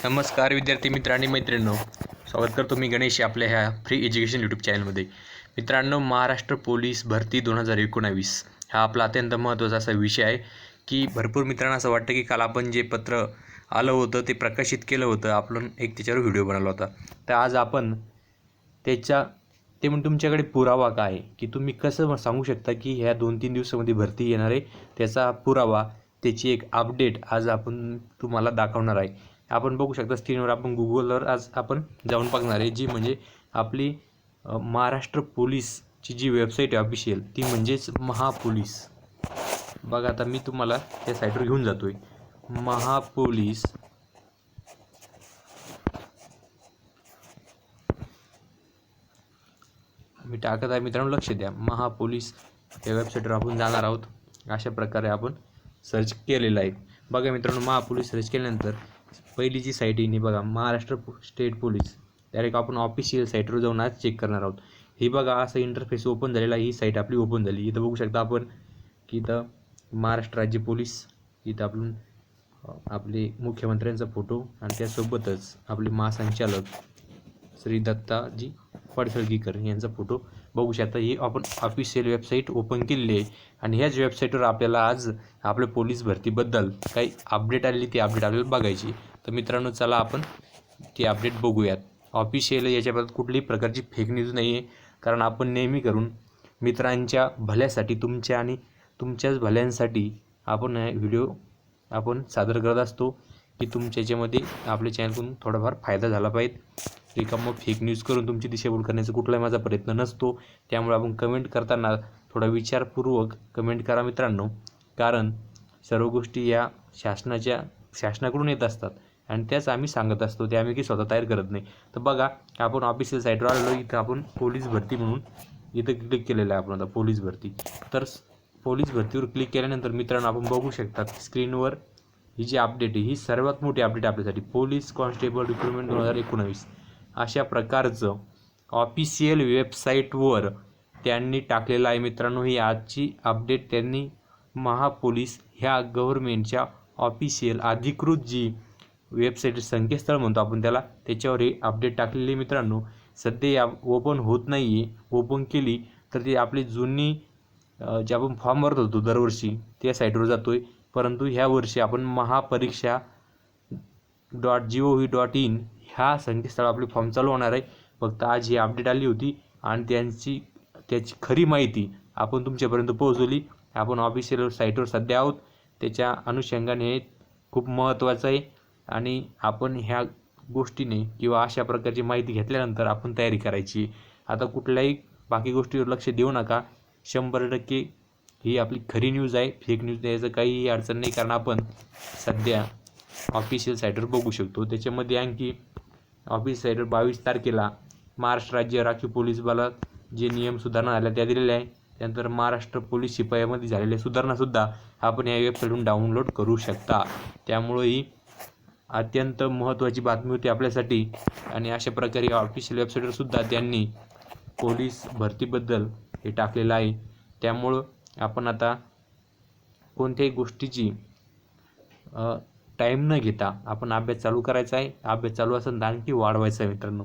नमस्कार विद्यार्थी मित्र आणि मैत्रिणींनो, स्वागत करतो मी गणेश आपल्या ह्या फ्री एज्युकेशन यूट्यूब चॅनलमध्ये. मित्रांनो, महाराष्ट्र पोलीस भरती 2019 हा आपला अत्यंत महत्त्वाचा असा विषय आहे की भरपूर मित्रांना असं वाटतं की काल आपण जे पत्र आलं होतं ते प्रकाशित केलं होतं, आपण एक त्याच्यावर व्हिडिओ बनवला होता. तर आज आपण ते म्हणून तुमच्याकडे पुरावा काय आहे की तुम्ही कसं सांगू शकता की ह्या 2-3 दिवसामध्ये भरती येणार आहे, त्याचा पुरावा, त्याची एक अपडेट आज आपण तुम्हाला दाखवणार आहे. आपण बघू शकता स्क्रीनवर, आपण गुगलवर आज आपण जाऊन बघणार आहे, जी म्हणजे आपली महाराष्ट्र पोलीसची जी वेबसाईट आहे ऑफिशियल, ती म्हणजेच महापोलीस. बघा, आता मी तुम्हाला त्या साईटवर घेऊन जातोय. महापोलीस मी टाकत आहे मित्रांनो, लक्ष द्या. महापोलीस या वेबसाईटवर आपण जाणार आहोत. अशा प्रकारे आपण सर्च केलेलं आहे. बघा मित्रांनो, महापोलीस सर्च केल्यानंतर पहिली जी साईट येईल बघा, महाराष्ट्र स्टेट पोलीस. डायरेक्ट आपण ऑफिशियल साईटवर जाऊन आज चेक करणार आहोत. ही बघा, असं इंटरफेस ओपन झालेला. ही साईट आपली ओपन झाली. इथं बघू शकता आपण की इथं महाराष्ट्र राज्य पोलीस, इथं आपण आपले मुख्यमंत्र्यांचा फोटो आणि त्यासोबतच आपले महासंचालक श्री दत्ताजी पडसलगीकर यांचा फोटो बघू शकता. ही आपण ऑफिशियल वेबसाईट ओपन केलेली आहे आणि ह्याच वेबसाईटवर आपल्याला आज आपल्या पोलीस भरतीबद्दल काही अपडेट आलेली, ती अपडेट आपल्याला बघायची. तर मित्रांनो, चला आपण ती अपडेट बघूयात. ऑफिशियल याच्याबद्दल कुठलीही प्रकारची फेक न्यूज नाही आहे, कारण आपण नेहमी करून मित्रांच्या भल्यासाठी, तुमच्या आणि तुमच्याच भल्यांसाठी आपण व्हिडिओ आपण सादर करत असतो की तुमच्या याच्यामध्ये आपल्या चॅनलकडून थोडाफार फायदा झाला पाहिजे. रिकामं फेक न्यूज करून तुमची दिशाभूल करण्याचा कुठलाही माझा प्रयत्न नसतो. त्यामुळे आपण कमेंट करताना थोडा विचारपूर्वक कमेंट करा मित्रांनो, कारण सर्व गोष्टी या शासनाकडून येत असतात आणि त्याच आम्ही सांगत असतो, ते आम्ही की स्वतः तयार करत नाही. तर बघा, आपण ऑफिशियल साईटवर आलो. इथं आपण पोलीस भरती म्हणून इथं क्लिक केलेलं आहे आपण. आता पोलीस भरती, तर पोलीस भरतीवर क्लिक केल्यानंतर मित्रांनो आपण बघू शकता स्क्रीनवर ही जी अपडेट आहे, ही सर्वात मोठी अपडेट आपल्यासाठी. पोलीस कॉन्स्टेबल रिक्रुटमेंट 2019 अशा प्रकारचं ऑफिशियल वेबसाईटवर त्यांनी टाकलेलं आहे मित्रांनो. ही आजची अपडेट त्यांनी महापोलीस ह्या गव्हर्नमेंटच्या ऑफिशियल अधिकृत जी वेबसाईट, संकेतस्थळ म्हणतो आपण त्याला, त्याच्यावर ही अपडेट टाकलेली मित्रांनो. सध्या या ओपन होत नाही आहे. ओपन केली तर ती आपली जुनी जे आपण फॉर्म भरत होतो दरवर्षी त्या साईटवर जातो आहे, परंतु ह्या वर्षी आपण महापरीक्षा.gov.in ह्या संकेतस्थळावर आपले फॉर्म चालू होणार आहे. फक्त आज ही अपडेट आली होती आणि त्याची खरी माहिती आपण तुमच्यापर्यंत पोहोचवली. आपण ऑफिशियल साईटवर सध्या आहोत, त्याच्या अनुषंगाने हे खूप महत्त्वाचं आहे आणि आपण ह्या गोष्टीने किंवा अशा प्रकारची माहिती घेतल्यानंतर आपण तयारी करायची. आता कुठल्याही बाकी गोष्टीवर लक्ष देऊ नका. 100% ही आपली खरी न्यूज आहे. फेक न्यूज द्यायचं काहीही अडचण नाही, कारण आपण सध्या ऑफिशियल साईटवर बघू शकतो. त्याच्यामध्ये आणखी ऑफिस साईटवर 22 तारखेला महाराष्ट्र राज्य राखीव पोलीस बलात जे नियम सुधारणा झाल्या त्या दिलेल्या आहे. त्यानंतर महाराष्ट्र पोलीस शिपायामध्ये झालेल्या सुधारणासुद्धा आपण या वेबसाईटवरून डाउनलोड करू शकता. त्यामुळे ही अत्यंत महत्त्वाची बातमी होती आपल्यासाठी आणि अशा प्रकारे ऑफिशियल वेबसाईटवर सुद्धा त्यांनी पोलीस भरतीबद्दल हे टाकलेलं आहे. त्यामुळं आपण आता कोणत्याही गोष्टीची टाईम न घेता आपण अभ्यास चालू करायचा आहे. अभ्यास चालू असेल तर आणखी वाढवायचा आहे मित्रांनो,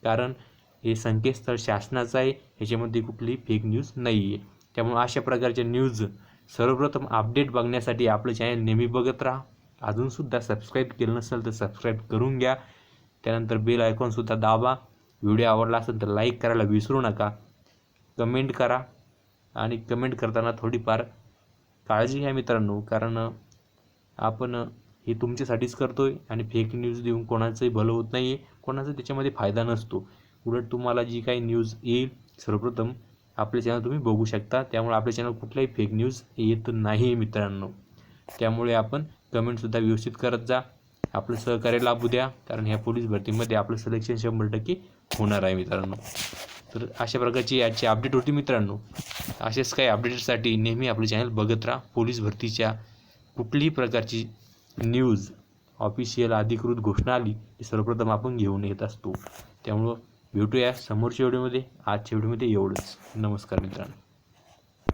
कारण हे संकेतस्थळ शासनाचं आहे, ह्याच्यामध्ये कुठलीही फेक न्यूज नाही आहे. त्यामुळे अशा प्रकारच्या न्यूज सर्वप्रथम अपडेट बघण्यासाठी आपलं चॅनल नेहमी बघत राहा. अजूनसुद्धा सबस्क्राईब केलं नसेल तर सबस्क्राईब करून घ्या. त्यानंतर बेल आयकॉनसुद्धा दाबा. व्हिडिओ आवडला असेल तर लाईक करायला विसरू नका. कमेंट करा आणि कमेंट करताना थोडीफार काळजी घ्या मित्रांनो, कारण आपण हे तुमच्यासाठीच करतो आहे आणि फेक न्यूज देऊन कोणाचंही भलं होत नाही आहे, कोणाचा त्याच्यामध्ये फायदा नसतो. उलट तुम्हाला जी काही न्यूज येईल सर्वप्रथम आपल्या चॅनल तुम्ही बघू शकता. त्यामुळे आपल्या चॅनल कुठलाही फेक न्यूज येत नाही मित्रांनो. त्यामुळे आपण कमेंटसुद्धा व्यवस्थित करत जा. आपलं सहकार्य लाभू द्या, कारण ह्या पोलीस भरतीमध्ये आपलं सिलेक्शन 100% होणार आहे मित्रांनो. तर अशा प्रकारची आजची अपडेट होती मित्रांनो. असेच काही अपडेटसाठी नेहमी आपलं चॅनल बघत राहा. पोलीस भरतीच्या कुठलीही प्रकारची न्यूज, ऑफिशियल अधिकृत घोषणा आली की सर्वप्रथम आपण घेऊन येत असतो. त्यामुळं भेटूया समोरच्या व्हिडिओमध्ये. आजच्या व्हिडिओमध्ये एवढंच. नमस्कार मित्रांनो.